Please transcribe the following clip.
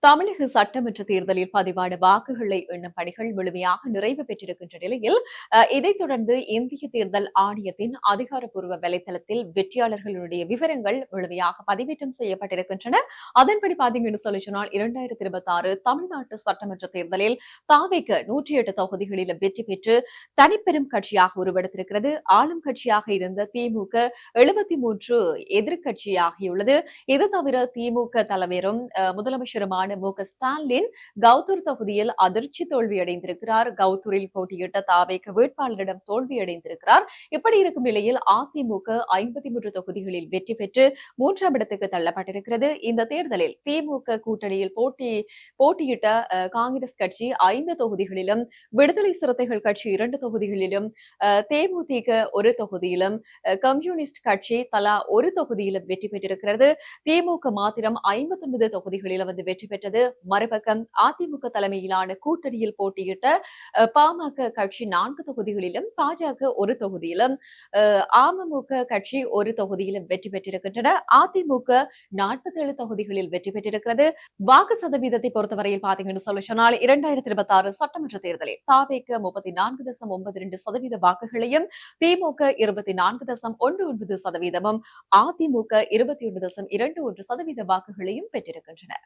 தமிழக சட்டமன்ற தேர்தலில் பதிவான வாக்குகளை எண்ணும் பணிகள் முழுமையாக நிறைவு பெற்றிருக்கின்ற நிலையில் இதைத் தொடர்ந்து இந்திய தேர்தல் ஆணையத்தின் அதிகாரப்பூர்வ வலைதளத்தில் வெற்றியாளர்களுடைய விவரங்கள் முழுமையாக பதிவேற்றம் செய்யப்பட்டிருக்கின்றன. அதன்படி பாத்தீங்கன்னு சொல்லி சொன்னால் 2026 தமிழ்நாட்டு சட்டமன்ற தேர்தலில் தாவேக 108 தொகுதிகளில் வெற்றி பெற்று தனிப்பெரும் கட்சியாக உருவெடுத்திருக்கிறது. ஆளும் கட்சியாக இருந்த திமுக 73 எதிர்கட்சியாகியுள்ளது. இது தவிர திமுக தலைவரும் முதலமைச்சருமான மு.க.ஸ்டாலின் கவுத்தூர் தொகுதியில் அதிர்ச்சி தோல்வியடைந்திருக்கிறார். கவுத்தூரில் போட்டியிட்ட தாவேக வேட்பாளரிடம் தோல்வியடைந்திருக்கிறார். இப்படி இருக்கும் நிலையில் அதிமுக 53 தொகுதிகளில் வெற்றி பெற்று 3ஆம் இடத்துக்கு தள்ளப்பட்டிருக்கிறது. இந்த தேர்தலில் திமுக கூட்டணியில் போட்டியிட்ட காங்கிரஸ் கட்சி 5 தொகுதிகளிலும், விடுதலை சிறுத்தைகள் கட்சி 2 தொகுதிகளிலும், தேமுதிக 1 தொகுதியிலும், கம்யூனிஸ்ட் கட்சி தலா 1 தொகுதியிலும் வெற்றி பெற்றிருக்கிறது. திமுக மாத்திரம் 59 தொகுதிகளில் வெற்றி பெற்றது. மறுபக்கம் அதிமுக தலைமையிலான கூட்டணியில் போட்டியிட்ட பாமக கட்சி 4 தொகுதிகளிலும், பாஜக 1 தொகுதியிலும், அமமுக கட்சி 1 தொகுதியிலும் வெற்றி பெற்றிருக்கின்றன. அதிமுக 47 தொகுதிகளில் வெற்றி பெற்றிருக்கிறது. வாக்கு சதவீதத்தை பொறுத்தவரையில் பாத்தீங்கன்னு சொல்லி சொன்னால் 2026 சட்டமன்ற தேர்தலில் தாவேக 34.92% வாக்குகளையும், திமுக 24.19%, அதிமுக 21.21% வாக்குகளையும் பெற்றிருக்கின்றன.